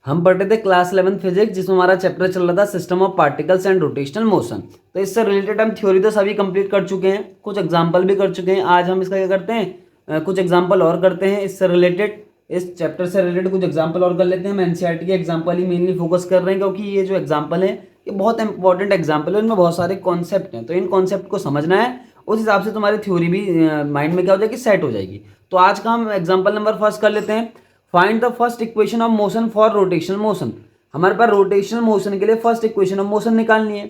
हम पढ़ रहे थे क्लास 11 फिजिक्स, जिसमें हमारा चैप्टर चल रहा था system of particles and rotational motion. तो इससे रिलेटेड हम थ्योरी तो सभी कंप्लीट कर चुके हैं, कुछ एग्जांपल भी कर चुके हैं। आज हम इसका क्या करते हैं, कुछ एग्जांपल और करते हैं इससे रिलेटेड, इस चैप्टर से रिलेटेड कुछ एग्जांपल और कर लेते हैं। हम एनसीईआरटी के एग्जांपल ही मेनली फोकस कर रहे हैं, क्योंकि ये जो एग्जांपल है ये बहुत इंपॉर्टेंट एग्जाम्पल है, इनमें बहुत सारे कॉन्सेप्ट हैं, तो इन कॉन्सेप्ट को समझना है। उस हिसाब से तुम्हारी थ्योरी भी माइंड में क्या हो जाएगी, सेट हो जाएगी। तो आज का हम एग्जाम्पल नंबर फर्स्ट कर लेते हैं। Find the first equation of motion for rotational motion. हमारे पास रोटेशनल मोशन के लिए फर्स्ट इक्वेशन ऑफ मोशन निकालनी है।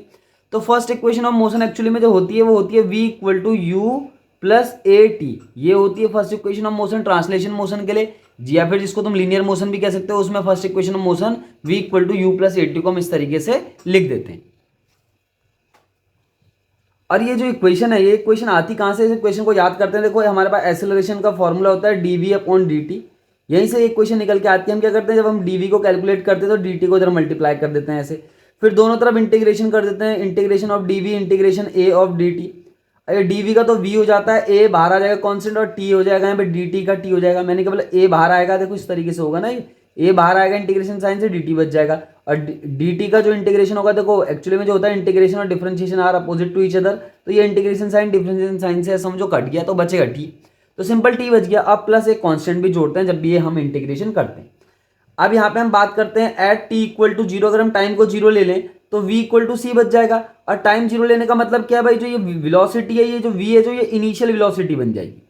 तो first equation of motion actually में जो होती है वो होती है v equal to u plus a t. ये होती है first equation of motion translation motion के लिए, या फिर जिसको तुम लीनियर मोशन भी कह सकते हो। उसमें first equation of motion v equal to u plus a t को हम इस तरीके से लिख देते हैं। और ये जो इक्वेशन है, ये इक्वेशन आती कहाँ से, इस इक्वेशन को याद करते हैं। देखो हमारे पास एक्सेलरेशन का फॉर्मूला होता है dv अपॉन dt, यहीं से इक्वेशन निकल के आती है। हम क्या करते हैं, जब हम dv को कैलकुलेट करते हैं तो dt को इधर मल्टीप्लाई कर देते हैं ऐसे, फिर दोनों तरफ इंटीग्रेशन कर देते हैं, integration of dv integration a of dt। अगर dv का तो v हो जाता है, a बाहर आ जाएगा कॉन्स्टेंट, और t हो जाएगा यहाँ पे dt का t हो जाएगा। मैंने क्या बोला, a बाहर आएगा, देखो इस तरीके से होगा ना, ये a बाहर आएगा इंटीग्रेशन साइन से, dt बच जाएगा। और dt का जो इंटीग्रेशन होगा, देखो एक्चुअली में जो होता है इंटीग्रेशन और differentiation are opposite to each other, तो ये इंटीग्रेशन साइन डिफरेंशिएशन साइन से समझो कट गया, तो बचेगा t, तो सिंपल t बच गया। अब प्लस एक कांस्टेंट भी जोड़ते हैं जब भी ये हम इंटीग्रेशन करते हैं। अब यहाँ पे हम बात करते हैं at t equal to zero, अगर हम टाइम को जीरो ले लें तो v इक्वल टू सी बच जाएगा। और टाइम जीरो लेने का मतलब क्या है भाई, जो ये वेलोसिटी है, ये जो v है, जो ये इनिशियल वेलोसिटी बन जाएगी।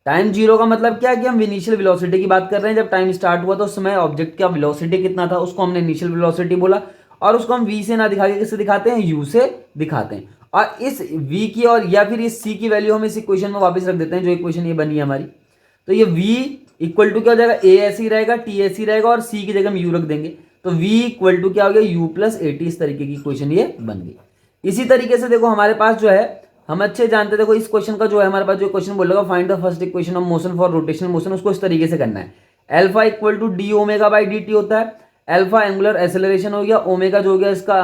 टाइम जीरो का मतलब क्या है कि हम इनिशियल वेलोसिटी की बात कर रहे हैं। जब टाइम स्टार्ट हुआ तो उस समय ऑब्जेक्ट का वेलोसिटी कितना था, उसको हमने इनिशियल वेलोसिटी बोला। और उसको हम v से ना दिखा के किससे दिखाते हैं, u से दिखाते हैं। और इस v की और या फिर इस c की वैल्यू हम इस इक्वेशन में वापस रख देते हैं, जो इक्वेशन ये बनी है हमारी। तो ये v इक्वल टू क्या हो जाएगा, a ऐसे ही रहेगा, t ऐसे ही रहेगा, और c की जगह हम u रख देंगे। तो v इक्वल टू क्या हो गया, u प्लस ए टी। इस तरीके की इक्वेशन ये बन गई। इसी तरीके से देखो हमारे पास जो है, हम अच्छे जानते हैं, देखो इस क्वेश्चन का जो है हमारे पास जो क्वेश्चन बोलेगा find the first equation of motion for rotational motion, उसको इस तरीके से करना है। Alpha equal to d omega by d t होता है। एल्फा एंगुलर एक्सेलरेशन हो गया, ओमेगा जो हो गया इसका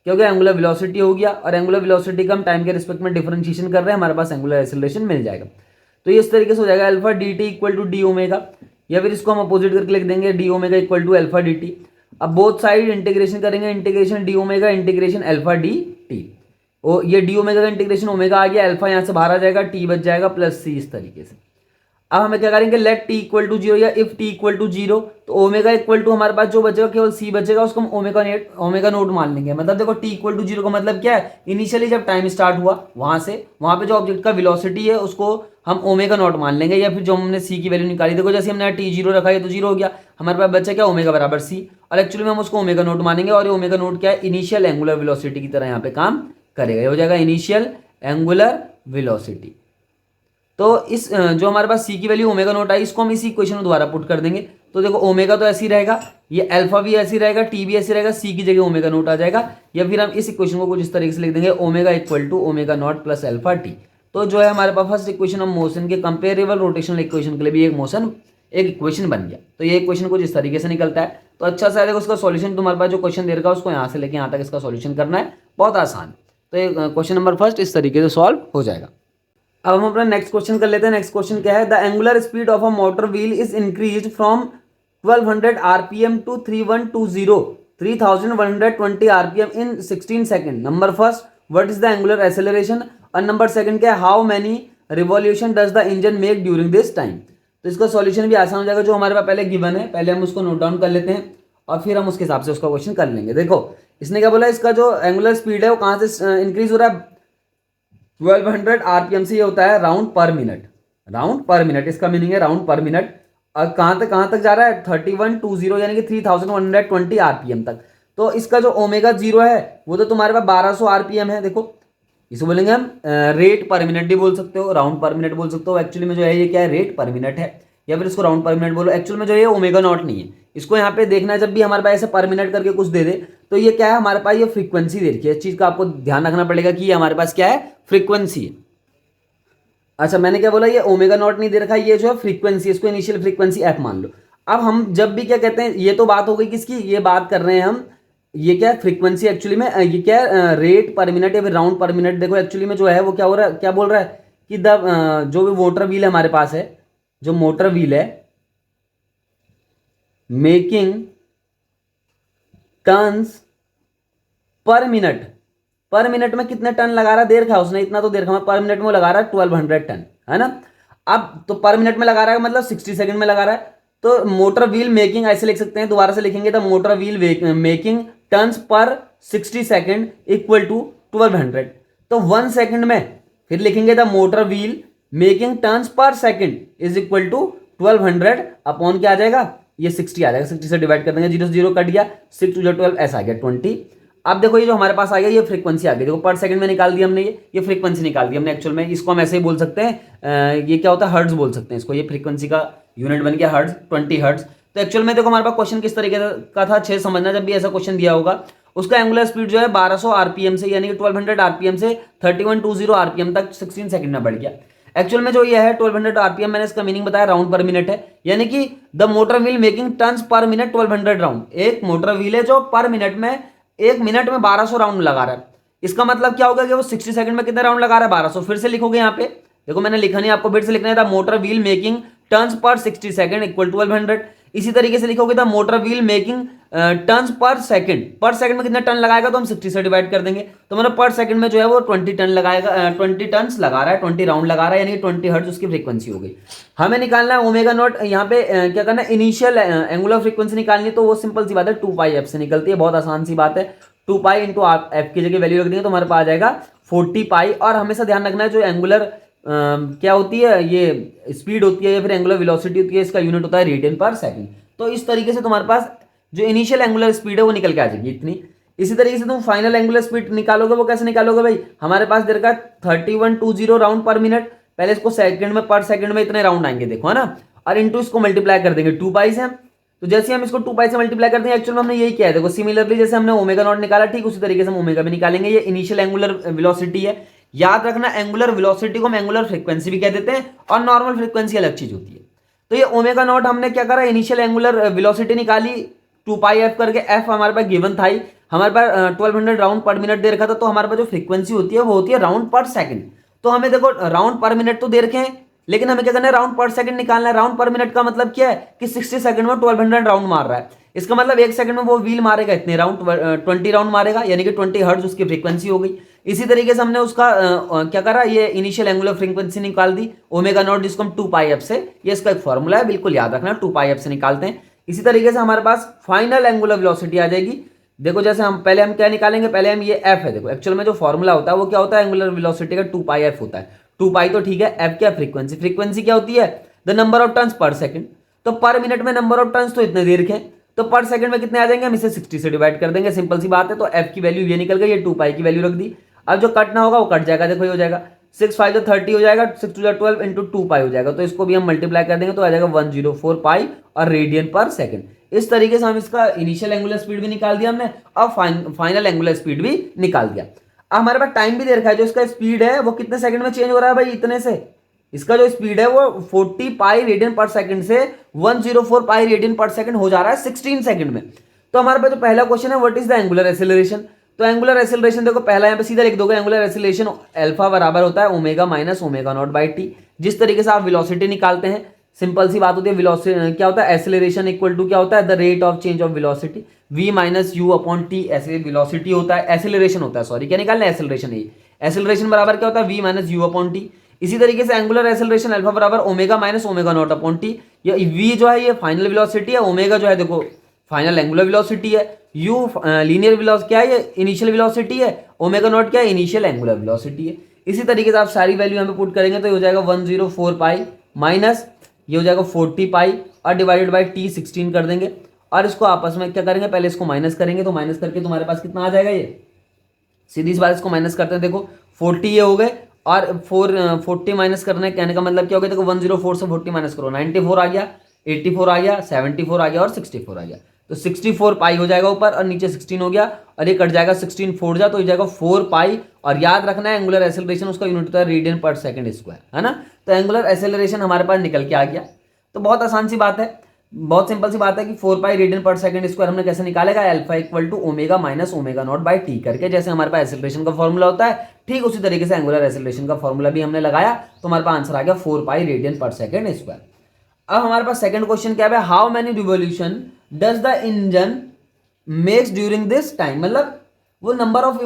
क्या हो गया, एंगुलर वेलोसिटी हो गया। और एंगुलर वेलोसिटी का हम टाइम के रिस्पेक्ट में डिफरेंशिएशन कर रहे हैं, हमारे पास एंगुलर एक्सेलरेशन मिल जाएगा। तो ये इस तरीके से हो जाएगा alpha d t equal to d omega, या फिर इसको हम अपोजिट करके लिख देंगे d omega equal to alpha d t. अब बोथ साइड इंटीग्रेशन करेंगे, integration d omega integration alpha d t. ओ ये डी ओमेगा का इंटीग्रेशन ओमेगा आ गया, अल्फा यहाँ से बाहर आ जाएगा, टी बच जाएगा प्लस सी, इस तरीके से। अब हमें क्या करेंगे, let t equal to zero, या if t equal to zero, तो ओमेगा इक्वल टू हमारे पास जो बचेगा केवल सी बचेगा, उसको हम ओमेगा नोट मान लेंगे। मतलब देखो टी इक्वल टू जीरो का मतलब क्या है, इनिशियली जब टाइम स्टार्ट हुआ वहां से वहां पे जो ऑब्जेक्ट का वेलोसिटी है उसको हम ओमेगा नॉट मान लेंगे, या फिर जो हमने सी की वैल्यू निकाली, देखो जैसे हमने टी जीरो रखा है तो जीरो हो गया, हमारे पास बचा क्या, ओमेगा बराबर सी। और एक्चुअली में हम उसको ओमेगा नोट मानेंगे, और ये ओमेगा नोट क्या है, इनिशियल एंगुलर वेलोसिटी की तरह यहाँ पे काम करेगा। ये हो जाएगा इनिशियल एंगुलर वेलोसिटी। तो इस जो हमारे पास सी की वैल्यू ओमेगा नोट आई, इसको हम इसी इक्वेशन में दोबारा पुट कर देंगे। तो देखो ओमेगा तो ऐसे ही रहेगा, ये अल्फा भी ऐसे ही रहेगा, टी भी ऐसे रहेगा, सी की जगह ओमेगा नोट आ जाएगा। या फिर हम इस इक्वेशन को कुछ इस तरीके से लिख देंगे, omega equal to omega naught plus alpha t. तो जो है हमारे पास फर्स्ट इक्वेशन ऑफ मोशन के कंपेरेबल रोटेशनल इक्वेशन के लिए भी एक इक्वेशन बन गया। तो ये इक्वेशन कुछ इस तरीके से निकलता है। तो अच्छा सा है, देखो उसका सॉल्यूशन तुम्हारे पास जो क्वेश्चन दे रखा है उसको यहाँ से लेके यहाँ तक इसका सॉल्यूशन करना है, बहुत आसान। तो ये क्वेश्चन नंबर फर्स्ट इस तरीके से सॉल्व हो जाएगा। अब हम अपना नेक्स्ट क्वेश्चन कर लेते हैं। नेक्स्ट क्वेश्चन क्या है, the angular speed of a motor wheel is increased from 1200 RPM to 3120 RPM in 16 second. Number first, what is the angular acceleration. और नंबर सेकंड क्या है, how many revolution does the engine make during this time. तो इसका solution भी आसान हो जाएगा, जो हमारे पास पहले गिवन है, पहले हम उसको नोट डाउन कर लेते हैं और फिर हम उसके हिसाब से उसका क्वेश्चन कर लेंगे। देखो इसने क्या बोला, इसका जो एंगुलर स्पीड है वो कहाँ से इंक्रीज हो रहा है, 1200 आरपीएम से ये होता है राउंड पर मिनट। राउंड पर मिनट इसका मीनिंग है राउंड पर मिनट। और कहाँ तक जा रहा है, 3120 यानी कि 3120 आरपीएम तक। तो इसका जो ओमेगा जीरो है वो तो तुम्हारे पास 1200 आरपीएम है। देखो इसे बोलेंगे हम रेट पर मिनट भी बोल सकते हो, राउंड पर मिनट बोल सकते हो। एक्चुअली में जो है ये क्या है, रेट पर मिनट है, या फिर इसको राउंड पर मिनट बोलो। एक्चुअल में जो है ओमेगा नॉट नहीं है, इसको यहाँ पे देखना है, जब भी हमारे पास ऐसे पर मिनट करके कुछ दे दे तो ये क्या है, हमारे पास ये फ्रीक्वेंसी दे रखी है। इस चीज का आपको ध्यान रखना पड़ेगा कि ये हमारे पास क्या है, फ्रीक्वेंसी है। अच्छा मैंने क्या बोला, ये ओमेगा नॉट नहीं दे रखा है, ये जो है फ्रीक्वेंसी, इसको इनिशियल फ्रीक्वेंसी एफ मान लो। अब हम जब भी क्या कहते हैं, ये तो बात हो गई किसकी, ये बात कर रहे हैं हम, ये क्या है फ्रीक्वेंसी। एक्चुअली में ये क्या है, रेट पर मिनट या फिर राउंड पर मिनट। देखो एक्चुअली में जो है वो क्या हो रहा है, क्या बोल रहा है कि जो भी मोटर व्हील है हमारे पास है, जो मोटर व्हील है मेकिंग टर्न्स पर मिनट में कितने टन लगा रहा है, दे रखा है उसने, इतना तो दे रखा है, पर मिनट में वो लगा रहा है 1200 टन, है ना। अब तो पर मिनट में लगा रहा है मतलब 60 सेकंड में लगा रहा है, तो मोटर व्हील मेकिंग ऐसे लिख सकते हैं, दोबारा से लिखेंगे तो मोटर व्हील मेकिंग टर्न्स पर 60 सेकंड इक्वल टू 1200। तो 1 सेकंड में फिर लिखेंगे the motor wheel making turns per second is equal to 1200 upon क्या आ जाएगा, ये 60 आ जाएगा, 60 से डिवाइड कर देंगे, 0 से 0 कट गया, 6 टू 12 ऐसा आ गया 20। अब देखो ये जो हमारे पास आ गया ये फ्रीक्वेंसी आ गई, देखो पर सेकंड में निकाल दिया हमने, ये फ्रीक्वेंसी निकाल दी हमने एक्चुअल में, इसको हम ऐसे ही बोल सकते हैं, ये क्या होता है हर्ट्ज बोल सकते हैं इसको, ये फ्रीक्वेंसी का यूनिट बन गया हर्ट्ज, 20 हर्ट्ज। तो एक्चुअल में देखो हमारे पास क्वेश्चन किस तरीके का था, अच्छे समझना, जब भी ऐसा क्वेश्चन दिया होगा उसका एंगुलर स्पीड जो है 1200 आरपीएम से यानी कि 1200 आरपीएम से 3120 आरपीएम तक 16 सेकंड में बढ़ गया। एक्चुअल में जो ये है 1200 आरपीएम, मैंने इसका मीनिंग बताया राउंड पर मिनट है, यानी कि the motor wheel making turns पर मिनट 1200 राउंड, एक मोटर व्हील है जो पर मिनट में, एक मिनट में 1200 राउंड लगा रहा है। इसका मतलब क्या होगा कि वो 60 सेकंड में कितने राउंड लगा रहा है, 1200। फिर से लिखोगे यहाँ पे, देखो मैंने लिखा नहीं, आपको फिर से लिखना है the motor wheel making turns पर 60 सेकंड इक्वल 1200। इसी तरीके से लिखोगे the motor wheel making turns per second में कितना टन लगाएगा, तो हम 60 से डिवाइड कर देंगे, तो मतलब पर सेकंड में जो है वो 20 टन लगाएगा, 20 टन्स लगा रहा है, 20 राउंड लगा रहा है, यानी 20 हर्ट्ज उसकी फ्रीक्वेंसी हो गई। हमें निकालना है ओमेगा नॉट, यहाँ पे क्या करना है, इनिशियल एंगुलर फ्रीक्वेंसी निकालनी है, तो वो सिंपल सी बात है 2 पाई एफ से निकलती है, बहुत आसान सी बात है। 2 पाई इंटू एफ की जगह वैल्यू रख देंगे तो हमारे पास आ जाएगा 40 पाई। और हमेशा ध्यान रखना है जो एंगुलर क्या होती है, ये स्पीड होती है या फिर एंगुलर वेलोसिटी होती है, इसका यूनिट होता है रेडियन पर सेकंड। तो इस तरीके से तुम्हारे पास जो इनिशियल एंगुलर स्पीड है वो निकल के आ जाएगी इतनी। इसी तरीके से तुम फाइनल एंगुलर स्पीड निकालोगे, वो कैसे निकालोगे भाई, हमारे पास दे रखा है 3120 राउंड पर मिनट, पहले इसको सेकंड में, पर सेकंड में इतने राउंड आएंगे देखो, है ना, और इंटू इसको मल्टीप्लाई कर देंगे 2 पाई से। तो जैसे हम इसको 2 पाई से मल्टीप्लाई करते हैं, एक्चुअल में हमने यही किया है, देखो सिमिलरली जैसे हमने ओमेगा नॉट निकाला, ठीक उसी तरीके से हम ओमेगा भी निकालेंगे। ये इनिशियल एंगुलर वेलोसिटी है, याद रखना एंगुलर वेलोसिटी को हम एंगुलर फ्रीक्वेंसी भी कह देते हैं, और नॉर्मल फ्रीक्वेंसी अलग चीज होती है। तो ये ओमेगा नॉट हमने क्या करा, इनिशियल एंगुलर वेलोसिटी निकाली 2 पाई एफ करके, एफ हमारे पास गिवन था ही, हमारे पास 1200 राउंड पर मिनट दे रखा था, तो हमारे पास जो फ्रीक्वेंसी होती है वो होती है राउंड पर सेकंड। तो हमें देखो राउंड पर मिनट तो दे रखे हैं, लेकिन हमें क्या करना है, राउंड पर सेकंड निकालना है। राउंड पर मिनट का मतलब क्या है कि 60 सेकंड में 1200 राउंड मार रहा है, इसका मतलब 1 सेकंड में वो व्हील मारेगा इतने राउंड, 20 राउंड मारेगा, यानी कि 20 हर्ट्ज उसकी फ्रीक्वेंसी हो गई। इसी तरीके से हमने उसका क्या करा, ये इनिशियल एंगुलर फ्रीक्वेंसी निकाल दी ओमेगा नॉट, जिसको हम 2 पाई एफ से, ये इसका एक फॉर्मूला है, बिल्कुल याद रखना 2 पाई एफ से निकालते हैं। इसी तरीके से हमारे पास फाइनल एंगुलर वेलोसिटी आ जाएगी। देखो जैसे हम पहले हम क्या निकालेंगे, पहले हम ये एफ है, देखो एक्चुअल में जो फॉर्मूला होता है वो क्या होता है, एंगुलर वेलोसिटी का 2 पाई एफ होता है। 2 पाई तो ठीक है, एफ क्या, फ्रीक्वेंसी, फ्रीक्वेंसी क्या होती है, the number of turns per second. तो पर मिनट में नंबर ऑफ टर्न्स तो इतने दे रखे हैं, तो पर सेकंड में कितने आ जाएंगे, हम इसे 60 से डिवाइड कर देंगे, सिंपल सी बात है। तो एफ की वैल्यू ये निकल गई, ये 2 पाई की वैल्यू रख दी। अब जो कट ना होगा वो कट जाएगा, देखो ये हो जाएगा 6 5 30 हो जाएगा, 6 2 12 इंटू 2 पाई हो जाएगा, तो इसको भी हम मल्टीप्लाई कर देंगे तो आ जाएगा 104 पाई और रेडियन पर सेकंड। इस तरीके से हम इसका इनिशियल एंगुलर स्पीड भी निकाल दिया हमने, और फाइनल एंगुलर स्पीड भी निकाल दिया। अब हमारे पास टाइम भी दे रखा है, जो इसका स्पीड है वो कितने सेकंड में चेंज हो रहा है भाई, इतने से। इसका जो स्पीड है वो 40 पाई रेडियन पर सेकंड से 104 पाई रेडियन पर सेकंड हो जा रहा है 16 सेकंड में। तो हमारे पास जो पहला क्वेश्चन है, what is the angular acceleration. तो एंगुलर एक्सेलरेशन देखो पहला यहाँ पे सीधा लिख दोगे, एंगुलर एक्सेलरेशन अल्फा बराबर होता है omega minus omega naught by T. जिस तरीके से आप वेलोसिटी निकालते हैं, सिंपल सी बात होती है, वेलोसिटी क्या होता है, एक्सेलरेशन इक्वल टू क्या होता है, the rate of change of velocity, v minus you upon T, ऐसे वेलोसिटी होता है, एक्सेलरेशन होता है, सॉरी क्या निकालना है, एक्सेलरेशन है। एक्सेलरेशन बराबर क्या होता है, v minus you upon T. इसी तरीके से एंगुलर एक्सेलरेशन अल्फा बराबर omega minus omega not upon T. ये v जो है ये फाइनल वेलोसिटी है, ओमेगा जो है देखो फाइनल एंगुलर वेलोसिटी है, u लीनियर वेलोसिटी क्या है, ये इनिशियल वेलोसिटी है, ओमेगा नॉट क्या है, इनिशियल एंगुलर वेलोसिटी है। इसी तरीके से आप सारी वैल्यू यहाँ पे पुट करेंगे तो ये हो जाएगा 104 पाई माइनस ये हो जाएगा 40 पाई और डिवाइडेड बाई टी 16 कर देंगे, और इसको आपस में क्या करेंगे, पहले इसको माइनस करेंगे, तो माइनस करके तुम्हारे पास कितना आ जाएगा, ये सीधी इस बार इसको माइनस करते हैं, देखो 40 ये हो गए, और 40 माइनस करने कहने का मतलब क्या हो गया, देखो 104 से 40 माइनस करो, 94 आ गया, 84 आ गया, 74 आ गया और 64 आ गया। तो 64 पाई हो जाएगा ऊपर, और नीचे 16 हो गया, और ये कट जाएगा 16 फोड़ जा तो हो जाएगा 4 पाई। और याद रखना है एंगुलर एक्सेलरेशन उसका यूनिट होता है रेडियन पर सेकंड स्क्वायर, है ना। तो एंगुलर एक्सेलरेशन हमारे पास निकल के आ गया। तो बहुत आसान सी बात है, बहुत सिंपल सी बात है कि 4 pi radian per second square हमने कैसे निकालेगा, alpha equal to omega minus omega naught by t करके, जैसे हमारे पास एक्सेलरेशन का फॉर्मूला होता है, ठीक उसी तरीके से एंगुलर एक्सेलरेशन का फॉर्मूला भी हमने लगाया, तो हमारे पास आंसर आ गया 4 pi radian per second square. अब हमारे पास सेकंड क्वेश्चन क्या है, how many revolution does the engine makes during this time, मतलब वो नंबर ऑफ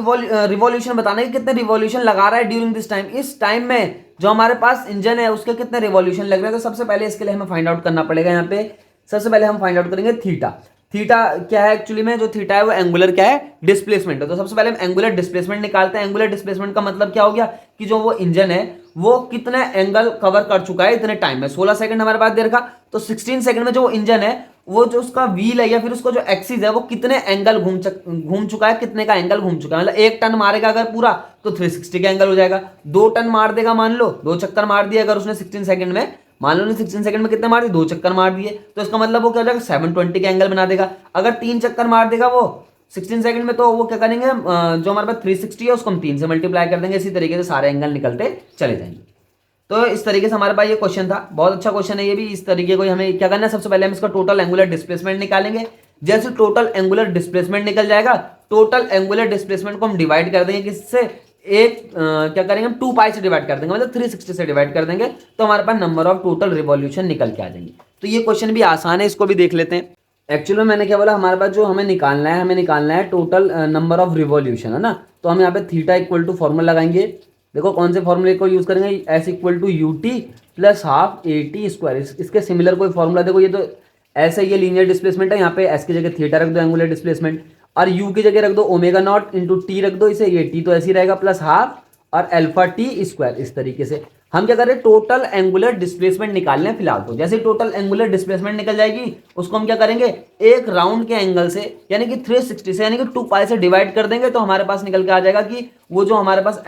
रिवॉल्यूशन बताना है कि कितने रिवॉल्यूशन लगा रहा है ड्यूरिंग दिस टाइम, इस टाइम में जो हमारे पास इंजन है उसके कितने रिवॉल्यूशन लग रहे हैं। तो सबसे पहले इसके लिए हमें फाइंड आउट करना पड़ेगा। यहाँ पे सबसे पहले हम फाइंड आउट करेंगे थीटा। थीटा क्या है एक्चुअली में, जो थीटा है वो एंगुलर क्या है, डिस्प्लेसमेंट है। तो सबसे पहले हम एंगुलर डिस्प्लेसमेंट निकालते हैं। एंगुलर डिस्प्लेसमेंट का मतलब क्या हो गया कि जो वो इंजन है वो कितना एंगल कवर कर चुका है इतने टाइम में। 16 सेकंड हमारे पास दे रखा, तो 16 सेकंड में जो इंजन है वो जो उसका व्हील है या फिर उसका जो एक्सिस है वो कितने एंगल घूम चुका है, कितने का एंगल घूम चुका है। मतलब 1 टन मारेगा अगर पूरा तो 360 का एंगल हो जाएगा। 2 टन मार देगा, मान लो 2 चक्कर मार दिए अगर उसने 16 सेकंड में, मान लो 16 सेकंड में कितने मार दिए, 2 चक्कर मार दिए, तो इसका मतलब वो क्या हो जाएगा 720 का एंगल बना देगा। अगर 3 चक्कर मार देगा वो 16 सेकंड में, तो वो क्या करेंगे जो हमारे पास 360 है उसको हम 3 से मल्टीप्लाई कर देंगे। इसी तरीके से सारे एंगल निकलते चले जाएंगे। तो इस तरीके से हमारे पास ये क्वेश्चन था, बहुत अच्छा क्वेश्चन है ये भी। इस तरीके को हमें क्या करना है, सबसे पहले हम इसका टोटल एंगुलर डिस्प्लेसमेंट निकालेंगे। जैसे टोटल एंगुलर डिस्प्लेसमेंट निकल जाएगा, टोटल एंगुलर डिस्प्लेसमेंट को हम डिवाइड कर देंगे किससे, क्या करेंगे हम 2 पाई से डिवाइड कर देंगे, मतलब 360 से डिवाइड कर देंगे, तो हमारे पास नंबर ऑफ टोटल रिवॉल्यूशन निकल के आ जाएंगे। तो ये क्वेश्चन भी आसान है, इसको भी देख लेते हैं। एक्चुअली मैंने क्या बोला, हमारे पास जो हमें निकालना है टोटल नंबर ऑफ रिवॉल्यूशन, है ना। तो हम यहाँ पे थीटा इक्वल टू फॉर्मूला लगाएंगे। देखो कौन से फॉर्मूले को यूज करेंगे, s equal to u t plus half a t square. इसके सिमिलर कोई फॉर्मूला, देखो ये तो ऐसे ये लीनियर डिस्प्लेसमेंट है, यहाँ पे एस की जगह थीटा रख दो एंगुलर डिस्प्लेसमेंट, और यू की जगह रख दो ओमेगा नॉट इंटू टी रख दो, इसे ये टी तो ऐसे ही रहेगा प्लस हाफ और अल्फा टी स्क्वायर। इस तरीके से हम क्या कर रहे हैं, टोटल एंगुलर डिस्प्लेसमेंट निकालने हैं फिलहाल। तो जैसे टोटल एंगुलर डिस्प्लेसमेंट निकल जाएगी उसको हम क्या करेंगे, एक राउंड के एंगल से यानी कि 360 से यानी कि 2 पाई से डिवाइड कर देंगे, तो हमारे पास निकल के आ जाएगा कि वो जो हमारे पास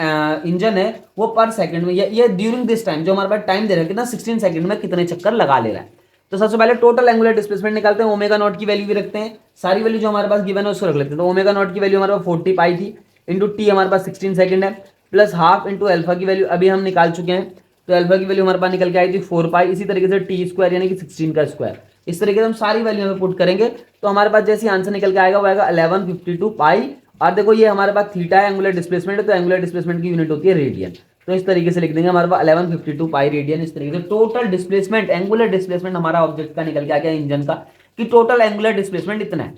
इंजन है वो पर सेकंड में ये ड्यूरिंग दिस टाइम जो हमारे पास टाइम दे रहा है कितना 16 सेकंड में कितने चक्कर लगा ले रहा है। तो सबसे पहले टोटल एंगुलर डिस्प्लेसमेंट निकालते हैं। ओमेगा नॉट की वैल्यू भी रखते हैं, सारी वैल्यू जो हमारे पास गिवन है उसको रख लेते हैं। तो ओमेगा नॉट की वैल्यू हमारे पास 40 पाई थी, इंटू टी हमारे पास 16 सेकंड है, प्लस हाफ इंटू अल्फा की वैल्यू अभी हम निकाल चुके हैं, तो अल्फा की वैल्यू हमारे पास निकल के आई थी 4 पाई। इसी तरीके से टी स्क्वायर यानी कि 16 का स्क्वायर। इस तरीके से हम सारी वैल्यू में पुट करेंगे तो हमारे पास जैसे आंसर निकल के आएगा वो आएगा 1152 पाई। और देखो ये हमारे पास थीटा है, एंगुलर डिस्प्लेसमेंट है, तो एंगुलर डिस्प्लेसमेंट की यूनिट होती है रेडियन। तो इस तरीके से लिख देंगे हमारे पास 1152 पाई रेडियन। इस तरीके से टोटल डिस्प्लेसमेंट, एंगुलर डिस्प्लेसमेंट हमारा ऑब्जेक्ट का निकल के आ गया इंजन का, कि टोटल एंगुलर डिस्प्लेसमेंट इतना है।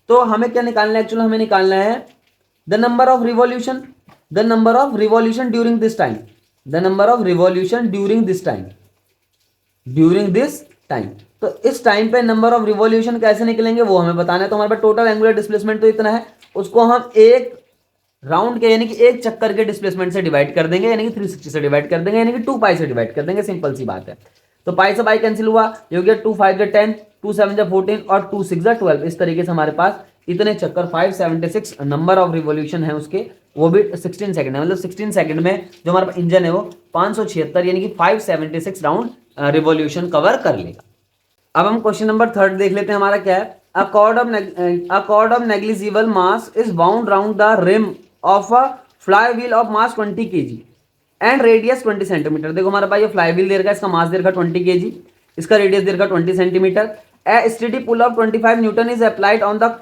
तो हमें क्या निकालना है, एक्चुअली हमें निकालना है the number of revolution, the number of revolution during this time, the number of revolution during this time, during this time. तो इस टाइम पे नंबर ऑफ रिवॉल्यूशन कैसे निकलेंगे वो हमें बताना है। तो हमारे पास टोटल एंगुलर डिस्प्लेसमेंट तो इतना है, उसको हम एक राउंड के यानी कि एक चक्कर के डिस्प्लेसमेंट से डिवाइड कर देंगे, यानी कि 360 से डिवाइड कर देंगे, यानी कि 2 पाई से डिवाइड कर देंगे। सिंपल सी बात है। तो पाई से पाई कैंसिल हुआ, ये हो गया 2 5 जा 10, 2 7 जा 14 और 2 6 जा 12। इस तरीके से हमारे पास इतने चक्कर 576 नंबर ऑफ रिवॉल्यूशन है उसके, वो भी 16 सेकंड है। मतलब 16 सेकंड में जो हमारा इंजन है वो 576 यानी कि 576 राउंड रिवॉल्यूशन कवर कर लेगा। अब हम क्वेश्चन नंबर 3 देख लेते हैं, हमारा क्या है। A cord of negligible mass is wound round the rim of a flywheel of mass 20 kg and radius 20 centimetre. देखो हमारे पास ये फ्लाईव्हील दे रखा है, इसका मास दे रखा 20 kg, इसका रेडियस दे रखा 20 centimetre. A steady pull of 25 Newton is applied on the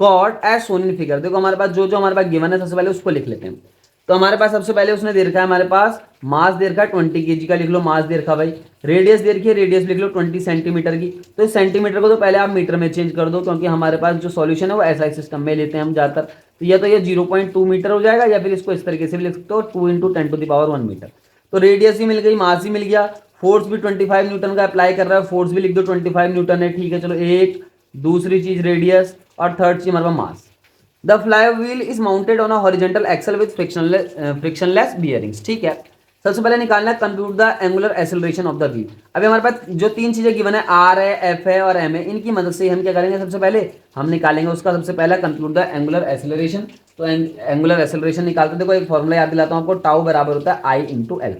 cord as shown in figure। देखो हमारे पास जो हमारे पास गिवन है सबसे पहले उसको लिख लेते हैं। तो हमारे पास सबसे पहले उसने दे रखा है, हमारे पास मास दे रखा है 20 kg का, लिख लो मास दे रखा भाई। रेडियस दे रखी है, रेडियस लिख लो 20 सेंटीमीटर की। तो इस सेंटीमीटर को तो पहले आप मीटर में चेंज कर दो, क्योंकि हमारे पास जो सॉल्यूशन है वो ऐसा सिस्टम में लेते हैं हम ज़्यादातर। तो ये 0.2 मीटर हो जाएगा, या फिर इसको इस तरीके से भी लिख सकते हो 2 × 10⁻1 मीटर। तो रेडियस भी मिल गई, मास भी मिल गया, फोर्स भी 25 न्यूटन का अप्लाई कर रहा है, फोर्स भी लिख दो 25 न्यूटन है, ठीक है। चलो एक, दूसरी चीज रेडियस, और थर्ड चीज हमारे पास mass. The flywheel is mounted on a horizontal axle with frictionless bearings. ठीक है, सबसे पहले निकालना है compute the angular acceleration of the wheel. अभी हमारे पास जो 3 चीजें गिवन है, आर है, एफ है और एम है, इनकी मदद से हम क्या करेंगे, सबसे पहले हम निकालेंगे उसका सबसे पहला कंप्यूट द एंगुलर एक्सेलरेशन। तो एंगुलर एक्सेलरेशन निकालते देखो, एक फॉर्मूला याद दिलाता हूं आपको, टाउ बराबर होता है आई इंटू एल।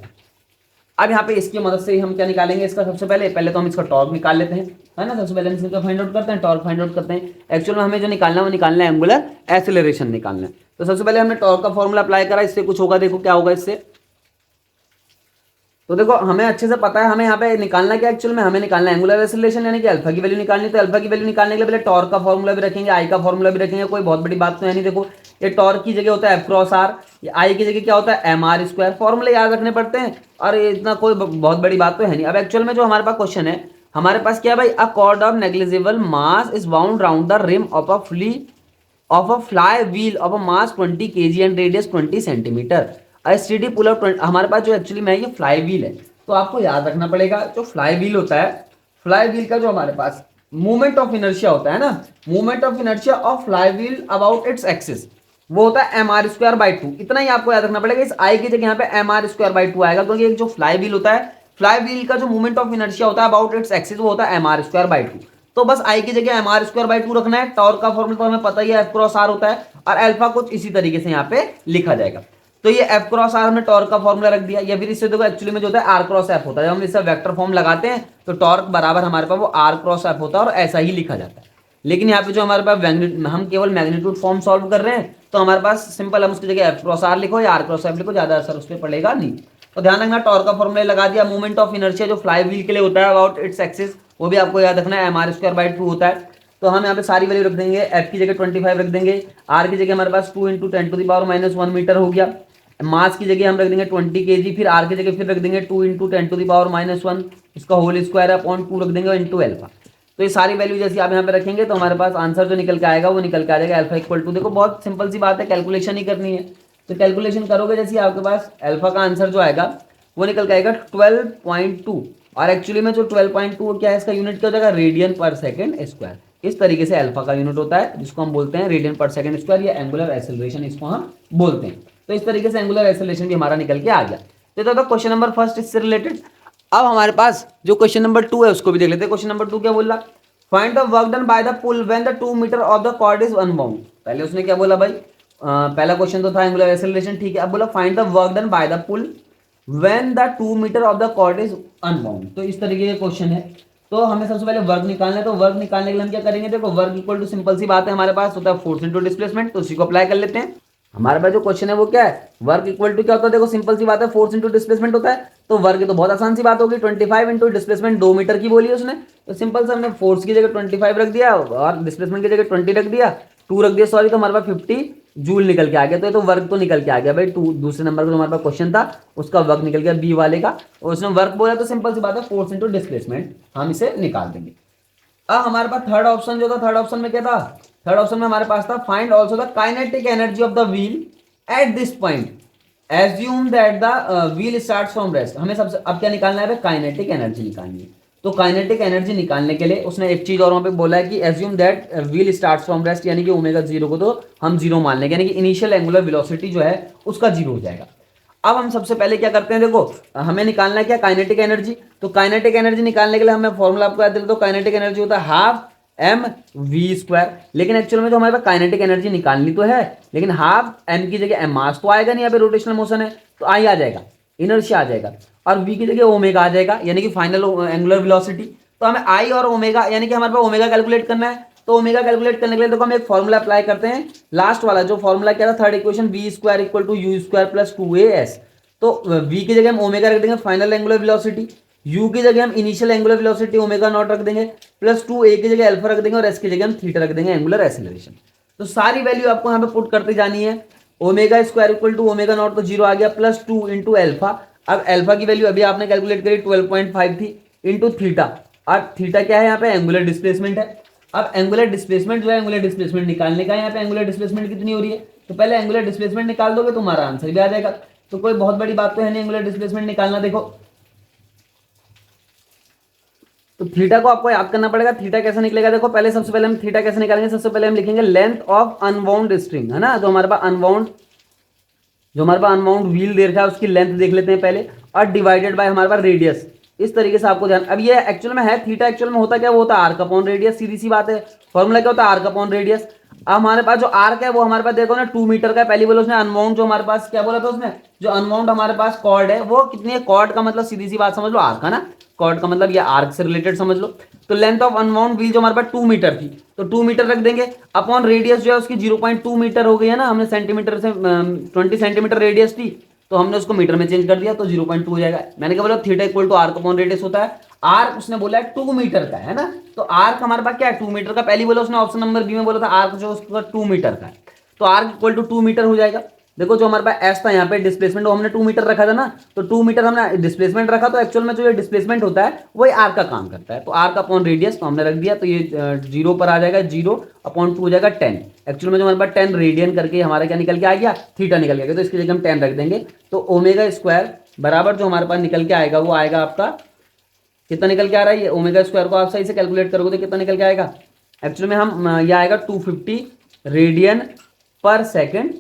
अब यहाँ पे इसकी मदद से हम क्या निकालेंगे, इसका सबसे पहले तो हम इसका टॉर्क निकाल लेते हैं, है ना। सबसे पहले हम इसका फाइंड आउट करते हैं, टॉर्क फाइंड आउट करते हैं। एक्चुअल में हमें जो निकालना है वो निकालना है एंगुलर एक्सेलरेशन निकालना है। तो सबसे पहले हमने टॉर्क का फॉर्मूला अप्लाई करा, इससे कुछ होगा, देखो क्या होगा इससे। तो देखो हमें अच्छे से पता है हमें यहाँ पे निकालना क्या, एक्चुअल में हमें निकालना है एंगुलर एक्सेलरेशन यानी कि अल्फा की वैल्यू निकालनी। तो अल्फा की वैल्यू निकालने के लिए पहले टॉर्क का फॉर्मूला भी रखेंगे, आई का फॉर्मूला भी रखेंगे, कोई बहुत बड़ी बात तो है नहीं। देखो ये टॉर्क की जगह होता है एफ क्रॉस आर, आई की जगह क्या होता है एम आर स्क्वायर। फॉर्मूले याद रखने पड़ते हैं और इतना कोई बहुत बड़ी बात तो है नहीं। अब एक्चुअल में जो हमारे पास क्वेश्चन है, हमारे पास क्या है भाई, a cord of negligible mass is bound round the rim of a flywheel of a mass 20 kg and radius 20 centimetre. Steady pull of हमारे पास जो एक्चुअली में ये फ्लाई व्हील है, तो आपको याद रखना पड़ेगा जो फ्लाई व्हील होता है, फ्लाई व्हील का जो हमारे पास मूवमेंट ऑफ इनर्शिया होता है ना, movement of inertia of flywheel about its axis, वो होता है m r square by two. इतना ही आपको याद रखना पड़ेगा, इस आई की जगह यहाँ पे m r square by two आएगा, क्योंकि एक जो फ्लाई व्हील होता है, फ्लाई व्हील का जो मूवमेंट ऑफ इनर्शिया होता है अबाउट इट्स एक्सिस वो होता है m r square by two. तो बस आई की जगह m r square by two रखना है। टॉर्क का फॉर्मूला तो हमें पता ही है, एफ क्रॉस आर होता है, और अल्फा कुछ इसी तरीके से यहाँ पे लिखा जाएगा। तो ये एफ क्रॉस आर हमने टॉर्क का फॉर्मूला रख दिया, या फिर इससे देखो एक्चुअली में जो होता है आर क्रॉस एफ होता है। जब हम इससे वेक्टर फॉर्म लगाते हैं तो टॉर्क बराबर हमारे पास वो आर क्रॉस एफ होता है, और ऐसा ही लिखा जाता है। लेकिन यहाँ पे जो हमारे पास हम केवल मैग्नीट्यूड फॉर्म सॉल्व कर रहे हैं, तो हमारे पास सिंपल हम उसकी जगह एफ क्रॉस आर लिखो या आर क्रॉस एफ लिखो, ज्यादा असर उस पर पड़ेगा नहीं। तो ध्यान रखना, टॉर्क का फॉर्मूला लगा दिया। मूवमेंट ऑफ इनर्शिया जो फ्लाई व्हील के लिए होता है अबाउट इट्स एक्सिस, वो भी आपको याद रखना है, m r square by two होता है। तो हम यहाँ पे सारी वैल्यू रख देंगे, एफ की जगह 25 रख देंगे, आर की जगह हमारे पास 2 × 10⁻⁻1 मीटर हो गया, मास की जगह हम रख देंगे 20 kg, फिर आर की जगह फिर रख देंगे 2 × 10⁻⁻1 इसका होल स्क्वायर अपॉन 2 रख देंगे इंटू अल्फा। तो ये सारी वैल्यू जैसे आप यहाँ पे रखेंगे तो हमारे पास आंसर जो निकल के आएगा वो निकल के आ जाएगा अल्फा इक्वल टू, देखो बहुत सिंपल सी बात है, कैलकुलेशन ही करनी है। तो कैलकुलेशन करोगे जैसे आपके पास अल्फा का आंसर जो आएगा वो निकल के आएगा 12.2, और एक्चुअली में जो 12.2 क्या है, इसका यूनिट क्या हो जाएगा, रेडियन पर सेकेंड स्क्वायर। इस तरीके से अल्फा का यूनिट होता है, जिसको हम बोलते हैं रेडियन पर सेकेंड स्क्वायर, या एंगुलर एक्सेलरेशन इसको हम बोलते हैं। तो इस तरीके से एंगुलर एक्सेलरेशन भी हमारा निकल के आ गया। तो क्वेश्चन नंबर फर्स्ट इससे रिलेटेड। अब हमारे पास जो क्वेश्चन नंबर 2 है उसको भी देख लेते हैं। क्वेश्चन नंबर 2 क्या बोल रहा, find the work done by the pull when the 2 metre of the cord is unbound. पहले उसने क्या बोला भाई, पहला क्वेश्चन तो था एंगुलर एक्सेलरेशन, ठीक है। अब बोला find the work done by the pull when the 2 metre of the cord is unbound. तो इस तरीके का क्वेश्चन है। तो हमें सबसे पहले वर्क निकालना है, तो वर्क निकालने के लिए हम क्या करेंगे, देखो वर्क इक्वल टू सिंपल सी बात है, हमारे पास होता है फोर्स इंटू डिस्प्लेसमेंट, तो उसी को अप्लाई कर लेते हैं। हमारे पास जो क्वेश्चन है वो क्या है, वर्क इक्वल टू क्या होता है, देखो सिंपल सी बात है, फोर्स इंटू डिस्प्लेसमेंट होता है। तो वर्क तो बहुत आसान सी बात होगी, 25 इंटू डिस्प्लेसमेंट 2 मीटर की बोली है उसने, तो सिंपल से हमने फोर्स की जगह 25 रख दिया और डिस्प्लेसमेंट की जगह 20 रख दिया, 2 रख दिया सॉरी, तो हमारे पास 50 जूल निकल के आ गया। तो ये तो वर्क तो निकल के आ गया भाई, दूसरे नंबर का जो हमारे पास क्वेश्चन था उसका वर्क निकल गया बी वाले का, और उसने वर्क बोला, तो सिंपल सी बात है फोर्स इंटू डिस्प्लेसमेंट हम इसे निकाल देंगे। अब हमारे पास थर्ड ऑप्शन जो था, थर्ड ऑप्शन में क्या था, थर्ड ऑप्शन में हमारे पास था find also the kinetic energy of the wheel at this point, assume that the wheel starts from rest. हमें सबसे अब क्या निकालना है, काइनेटिक एनर्जी निकालनी है। तो काइनेटिक एनर्जी निकालने के लिए उसने एक चीज और वहां पे बोला है कि assume that wheel starts from rest, यानी कि ओमेगा 0 को तो हम 0 मान लेंगे, यानी कि इनिशियल एंगुलर वेलोसिटी जो है उसका 0 हो जाएगा। अब हम सबसे पहले क्या करते हैं, देखो हमें निकालना है क्या, काइनेटिक एनर्जी। तो काइनेटिक एनर्जी निकालने के लिए हमें फॉर्मूला आपको याद दिला, तो काइनेटिक एनर्जी होता है हाफ एम वी स्क्वायर। लेकिन एक्चुअल में जो हमारे पास काइनेटिक एनर्जी निकालनी तो है, लेकिन हाफ एम की जगह एम मास तो आएगा नहीं, यहाँ पे रोटेशनल मोशन है, तो आई आ जाएगा, इनर्शिया आ जाएगा, और वी की जगह ओमेगा आ जाएगा, यानी कि फाइनल एंगुलर वेलोसिटी। तो हमें आई और ओमेगा, यानी कि हमारे पास ओमेगा कैलकुलेट करना है। तो ओमेगा कैलकुलेट करने के लिए देखो हम एक फॉर्मूला अप्लाई करते हैं, लास्ट वाला जो फॉर्मूला क्या था, third equation, v square equal to u square plus 2as। तो v की जगह हम ओमेगा रख देंगे फाइनल एंगुलर वेलोसिटी, u की जगह हम initial angular velocity omega naught रख देंगे, प्लस 2a की जगह अल्फा रख देंगे, और s की जगह हम थीटा रख देंगे एंगुलर एक्सेलरेशन। तो सारी वैल्यू आपको यहाँ पे पुट करते जानी है। Omega square equal to omega naught तो 0 आ गया, प्लस 2 इंटू अल्फा। अब अल्फा की वैल्यू अभी आपने कैलकुलेट करी 12.5 थी, इंटू थीटा, और थीटा क्या है यहाँ पे, एंगुलर डिस्प्लेसमेंट है। अब एंगुलर डिस्प्लेसमेंट जो है, एंगुलर डिस्प्लेसमेंट निकालने का, यहाँ पे एंगुलर डिस्प्लेसमेंट कितनी हो रही है, तो पहले एंगुलर डिस्प्लेसमेंट निकाल दोगे तो हमारा आंसर भी आ जाएगा। तो कोई बहुत बड़ी बात तो है नहीं एंगुलर डिस्प्लेसमेंट निकालना। देखो तो थीटा को आपको याद करना पड़ेगा, थीटा कैसे निकलेगा, देखो पहले सबसे पहले हम थीटा कैसे निकालेंगे, सबसे पहले हम लिखेंगे लेंथ ऑफ अनबाउंड स्ट्रिंग, है ना, जो हमारे पास अनबाउंड व्हील दे रखा है उसकी लेंथ देख लेते हैं पहले, और डिवाइडेड बाय हमारे पास रेडियस। इस तरीके से आपको ध्यान, अब ये एक्चुअल में है थीटा, एक्चुअल में होता क्या, वो होता है आर्क अपॉन रेडियस, सीधी सी बात है, फॉर्मूला क्या होता है आर्क अपॉन रेडियस। अब हमारे पास जो आर्क है वो हमारे पास देखो ना 2 मीटर का, पहली बोला उसने अनबाउंड, जो हमारे पास क्या बोला था उसने, जो अनबाउंड हमारे पास कॉर्ड है वो कितनी है, कॉर्ड का मतलब सीधी सी बात समझ लो आर्क है ना, कॉर्ड का मतलब ये आर्क से रिलेटेड समझ लो। तो लेंथ ऑफ अनबाउंड व्हील जो हमारे पास 2 मीटर थी, तो 2 मीटर रख देंगे, अपॉन रेडियस जो है उसकी 0.2 मीटर हो गई है ना, हमने सेंटीमीटर से 20 सेंटीमीटर रेडियस थी, तो हमने उसको मीटर में चेंज कर दिया, तो 0.2 हो जाएगा। मैंने क्या बोला, theta equal to arc upon radius होता है, आर्क उसने बोला है 2 मीटर का, है ना, तो आर्क हमारे पास क्या है 2 मीटर का, पहली बोला उसने ऑप्शन नंबर बी में बोला था आर्क जो उसका 2 मीटर का है, तो आर्क इक्वल टू 2 मीटर हो जाएगा। देखो जो हमारे पास एस था यहाँ पे डिस्प्लेसमेंट, वो हमने 2 मीटर रखा था ना, तो 2 मीटर हमने डिस्प्लेसमेंट रखा, तो एक्चुअल में जो ये डिस्प्लेसमेंट होता है वही आर का काम करता है, तो आर का अपॉन रेडियस तो हमने रख दिया, तो ये 0 पर आ जाएगा, 0/2 हो जाएगा 10। एक्चुअल में जो हमारे पास 10 रेडियन करके हमारा क्या निकल के आ गया, थीटा निकल गया, तो इसकी जगह हम 10 रख देंगे, तो ओमेगा स्क्वायर बराबर जो हमारे पास निकल के आएगा वो आएगा आपका कितना निकल के आ रहा है, ये ओमेगा स्क्वायर को आप सही से कैलकुलेट करोगे तो कितना निकल के आएगा, एक्चुअली में हम ये आएगा 250 रेडियन पर सेकेंड,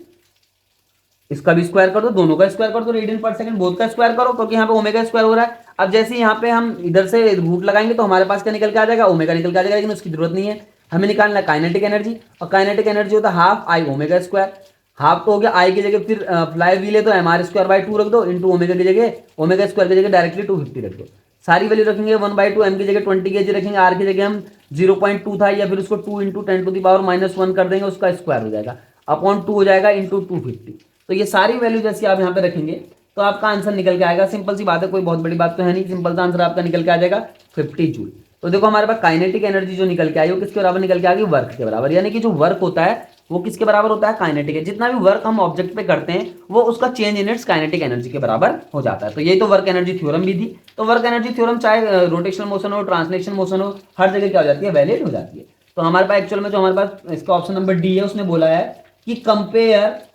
इसका भी स्क्वायर कर दो, दोनों का स्क्वायर कर दो, रेडियन पर सेकंड बोथ का स्क्वायर करो, क्योंकि यहाँ पे ओमेगा स्क्वायर हो रहा है। अब जैसे यहाँ पे हम इधर से रूट लगाएंगे तो हमारे पास क्या निकल के आ जाएगा, ओमेगा निकल के आ जाएगा, लेकिन उसकी जरूरत नहीं है, हमें निकालना काइनेटिक एनर्जी, और काइनेटिक एनर्जी होता है half I omega square, half तो हो गया आई की जगह, फिर फ्लाई व्हील है तो mr²/2 रख दो, इंटू ओमेगा की जगह, ओमेगा स्क्वायर की जगह डायरेक्टली 250 रख दो, सारी वैल्यू रखेंगे 1/2, एम की जगह 20 kg रखेंगे, आर की जगह हम 0.2 था, या फिर उसको 2 × 10⁻⁻1 कर देंगे, उसका स्क्वायर हो जाएगा, अपॉन 2 हो जाएगा इंटू 250। तो ये सारी वैल्यू जैसे आप यहाँ पे रखेंगे तो आपका आंसर निकल के आएगा, सिंपल सी बात है, कोई बहुत बड़ी बात तो है नहीं, सिंपल सा आंसर आपका निकल के आ जाएगा 50 जूल। तो देखो हमारे पास काइनेटिक एनर्जी जो निकल के आई वो किसके बराबर निकल के आ गई, वर्क के बराबर, यानी कि जो वर्क होता है वो किसके बराबर होता है, काइनेटिक है, जितना भी वर्क हम ऑब्जेक्ट पे करते हैं वो उसका change in its kinetic energy के बराबर हो जाता है। तो यही तो वर्क एनर्जी थ्योरम भी थी, तो वर्क एनर्जी थ्योरम चाहे रोटेशनल मोशन हो, ट्रांसलेशन मोशन हो, हर जगह क्या हो जाती है, वैलिड हो जाती है। तो हमारे पास एक्चुअल में जो हमारे पास इसका ऑप्शन नंबर डी है उसने बोला है कि compare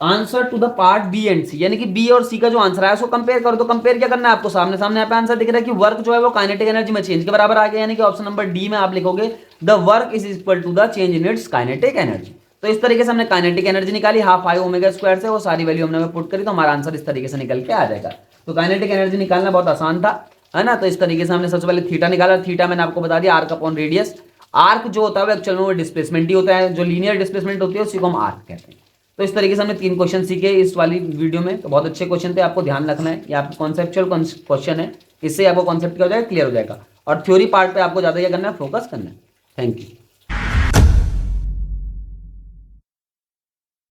answer to the part B and C, यानी कि बी और सी का जो आंसर है उसको कंपेयर करो। तो कंपेयर क्या करना है आपको, सामने सामने यहाँ पे आंसर दिख रहा है कि वर्क जो है वो काइनेटिक एनर्जी में चेंज के बराबर आ गया, यानी कि ऑप्शन नंबर डी में आप लिखोगे the work is equal to the change in its kinetic energy. तो इस तरीके से हमने काइनेटिक एनर्जी निकाली हाफ आई ओमेगा स्क्वायर से, वो सारी वैल्यू हमने पुट करी, तो हमारा आंसर इस तरीके से निकल के आ जाएगा। तो काइनेटिक एनर्जी निकालना बहुत आसान था, है ना। तो इस तरीके से हमने सबसे पहले थीटा निकाला, थीटा मैंने आपको बता दिया आर्क अपॉन रेडियस, आर्क जो होता है एक्चुअल में वो डिस्प्लेसमेंट ही होता है, जो लीनियर डिस्प्लेसमेंट होती है उसी को हम आर्क कहते हैं। तो इस तरीके से हमने 3 क्वेश्चन सीखे इस वाली वीडियो में, तो बहुत अच्छे क्वेश्चन थे, आपको ध्यान रखना है, ये आपको कॉन्सेप्चुअल क्वेश्चन है, इससे आपको कॉन्सेप्ट क्या हो जाएगा, क्लियर हो जाएगा, और थ्योरी पार्ट पे आपको ज्यादा क्या करना है, फोकस करना है। Thank you.